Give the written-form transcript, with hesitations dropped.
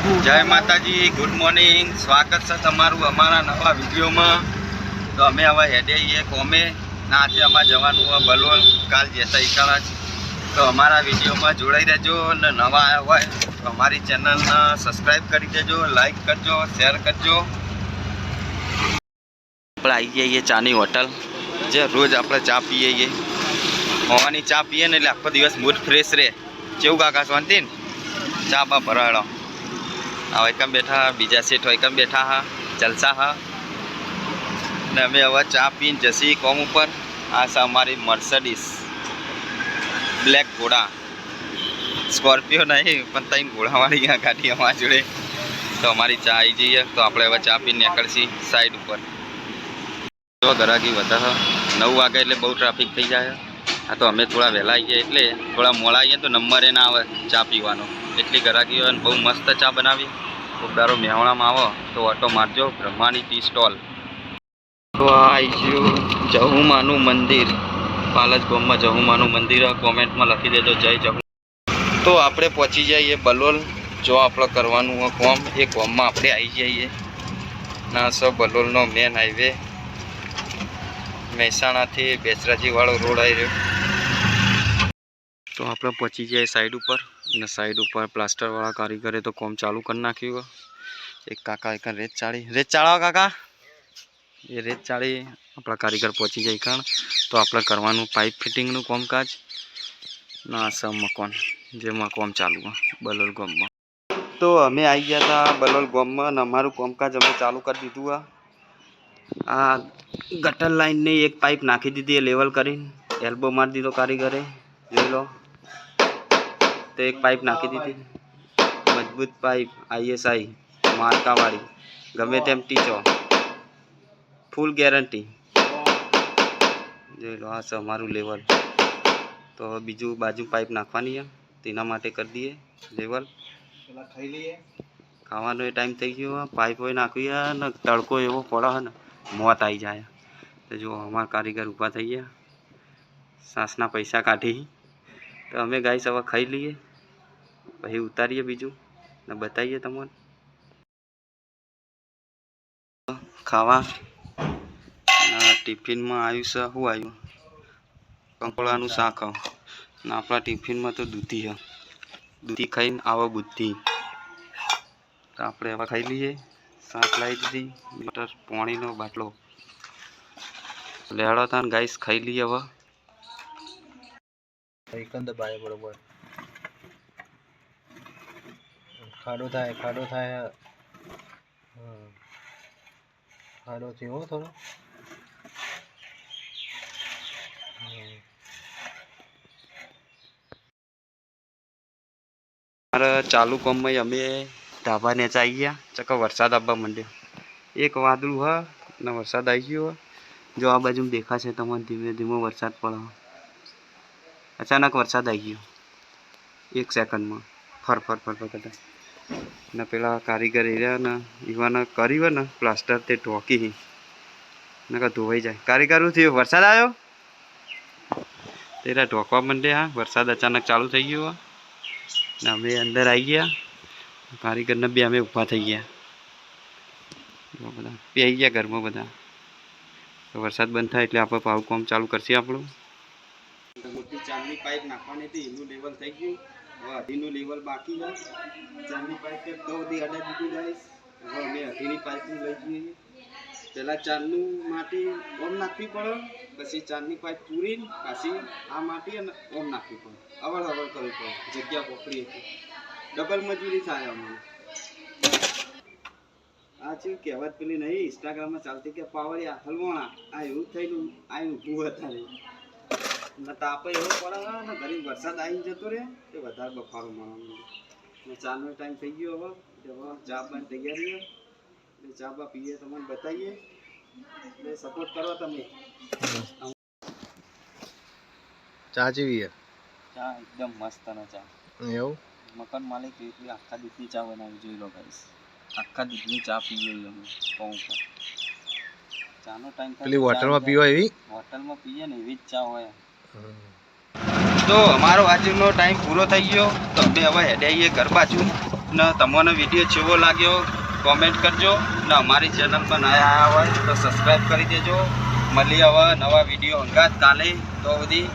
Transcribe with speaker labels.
Speaker 1: જય માતાજી, good morning. સ્વાગત છે તમારું અમારા નવા વિડીયોમાં. તો અમે હવે હેડે છીએ કોમે ના આજે અમારે જવાનું હોય બલોલ, કાલ જતા ઈકાળા છે. તો અમારા વિડીયોમાં જોડાઈ રહેજો અને નવા આવ્યા હોય તો અમારી ચેનલને સબસ્ક્રાઈબ કરી દેજો, લાઈક કરજો, શેર કરજો. આપણે આવી જઈએ ચાની હોટલ, જે રોજ આપણે ચા પીએ છીએ. હોવાની ચા પીએ ને એટલે આખો દિવસ મૂડ ફ્રેશ રહે. કેવું કાકા શાંતિ ને? ચા બા ભરાડો. હવે એકમ બેઠા, બીજા સેઠ હોય એકમ બેઠા હા, જલસા હા. ને અમે હવે ચા પીને જશી કોમ ઉપર. આ છે અમારી મર્સિડીઝ બ્લેક ઘોડા, સ્કોર્પિયો નહીં પણ ત્રણ ઘોડાવાળી આ ગાડી અમારા જોડે. તો અમારી ચા આવી જઈએ તો આપણે હવે ચા પીને નીકળશી સાઈડ ઉપર. જો ગરાગી વધારે 9 વાગે એટલે બહુ ટ્રાફિક થઈ જાય. હા તો અમે થોડા વહેલા આવીએ એટલે થોડા મોડા આવીએ તો નંબરે ના આવે ચા પીવાનો. એટલી ગરાગી હોય ને બહુ મસ્ત ચા બનાવી. ખુબદારો મેહોણામાં આવો તો ઓટો મારજો, બ્રહ્માની ટી સ્ટોલ. તો આ આવીશું જહુમાનું મંદિર, પાલજ ગામમાં જહુમાનું મંદિર. કોમેન્ટમાં લખી દેજો જય જહુ. તો આપણે પહોંચી જઈએ બલોલ. જો આપણે કરવાનું હોય કોમ એ કોમમાં આપણે આવી જઈએ. ના સો બલોલનો મેન હાઈવે, મહેસાણાથી બેચરાજીવાળો રોડ આવી રહ્યો. તો આપણે પહોંચી જઈએ સાઈડ ઉપર અને સાઈડ ઉપર પ્લાસ્ટરવાળા કારીગરે તો કોમ ચાલુ કરી નાખ્યું. એક કાકા એક રેત ચાળો કાકા, એ રેત ચાળી આપણા કારીગર પહોંચી જાય કારણ. તો આપણે કરવાનું પાઇપ ફિટિંગનું કામકાજ ના સ મકાન જેમાં કોમ ચાલુ હોય બલોલ ગામમાં. તો અમે આવી ગયા હતા બલોલ ગામમાં અને અમારું કામકાજ અમે ચાલુ કરી દીધું. આ ગટર લાઈનની એક પાઇપ નાખી દીધી એ લેવલ કરીને, એલ્બો મારી દીધો કારીગરે. જોઈ લો, તો એક પાઇપ નાખી દીધી, મજબૂત પાઇપ, ISI માર્કાવાળી, ગમે તેમ ટીચો, ફૂલ ગેરંટી. જોઈ લો, આ છે અમારું લેવલ. તો બીજું બાજુ પાઇપ નાખવાની છે, તેના માટે કરી દઈએ લેવલ. ખાઈ લઈએ, ખાવાનો એ ટાઈમ થઈ ગયો. પાઇપ હોય નાખવી ને તડકો એવો પડે ને મોત આવી જાય. તો જો અમારા કારીગર ઊભા થઈ ગયા, સાસના પૈસા કાઢી. તો અમે ગાઈસ હવે ખાઈ લઈએ, પછી ઉતારીએ બીજું ને બતાવીએ તમને ખાવા. ટિફિનમાં આવ્યું છે, શું આવ્યું? કંકોડાનું શાક. ને આપણા ટિફિનમાં તો દૂધી છે. દૂધી ખાઈને આવો બુદ્ધિ. તો આપણે હવે ખાઈ લઈએ. શાક લાવી દીધી, બટર, પાણીનો બાટલો લેવાડો હતા ને ગાઈસ ખાઈ લઈએ હવે.
Speaker 2: દબાય બરોબર, ખાડો થાય ખાડો થયો થોડો.
Speaker 1: મારા ચાલુ કામમાં અમે ધાબા નેચા આવી ગયા. ચકો વરસાદ આવવા માંડ્યો. એક વાદળું હ ને વરસાદ આવી ગયો. જો આ બાજુ દેખાશે તમને ધીમે ધીમે વરસાદ પડે. અચાનક વરસાદ આવી ગયો 1 સેકન્ડમાં, ફર કરતા. ને પેલા કારીગર રહ્યા ને ઈવાને કર્યું ને પ્લાસ્ટર તે ઢોકી નકર ધોવાઈ જાય. કારીગર શું થયું? વરસાદ આવ્યો તેરા ઢોકવા માંડે. હા, વરસાદ અચાનક ચાલુ થઈ ગયો ને અમે અંદર આવી ગયા. કારીગરને બી અમે ઊભા થઈ ગયા. બધા પી આવી ગયા ઘરમાં બધા. તો વરસાદ બંધ થાય એટલે આપણે પાવું કામ ચાલુ કરશે આપણું. મોટી ચાંદની પાઇપ નાખવાની હતી, એનું લેવલ થઈ ગયું. હવે અઢીનું લેવલ બાકી છે. ચાંદની પાઇપ તો બધી અડા દીધી જાય. હવે અમે અઢીની પાઇપની લઈ જઈએ. પહેલાં ચાંદનું માટી ઓમ નાખવી પડે, પછી ચાંદની પાઇપ પૂરીને પાછી આ માટી અને ઓમ નાખવી પડે. અવળ કરવી પડે, જગ્યા પોકડી હતી. ડબલ મજૂરી થાય અમને. આ છે કહેવત પેલી નહીં ઇન્સ્ટાગ્રામમાં ચાલતી કે પાવડી આથલવાણા. આ એવું થયેલું, આ ઊભું હતા ને તાપે એવો પડે ને ઘરે વરસાદ આવી જતો રહે તે વધારે બફારો મળવાનો. ને ચાનો ટાઈમ થઈ ગયો. હવે ચા બાની તૈયારી. એટલે ચા બા પીએ તમને બતાવીએ. એટલે સપોર્ટ કરો તમે.
Speaker 2: ચા જેવી
Speaker 1: ચા એકદમ મસ્ત ને ચા.
Speaker 2: એવું
Speaker 1: મકાન માલિક એટલી આખા દૂધની ચા બનાવી. જોઈ લો ગાઈસ, આખા દૂધની ચા પીએ અમે પૌ ઉપર. ચાનો ટાઈમ
Speaker 2: પેલી હોટલમાં પીવા એવી,
Speaker 1: હોટલમાં પીએ ને એવી જ ચા હોય. તો અમારો આજનો ટાઈમ પૂરો થઈ ગયો. તો અમે હવે હેડે આવીએ ઘર બાજુ. ને તમને વિડીયો કેવો લાગ્યો કોમેન્ટ કરજો ને અમારી ચેનલ પર નયા આવ્યા હોય તો સબસ્ક્રાઈબ કરી દેજો. મળીએ હવે નવા વિડીયો અંગાત કાલે. તો સુધી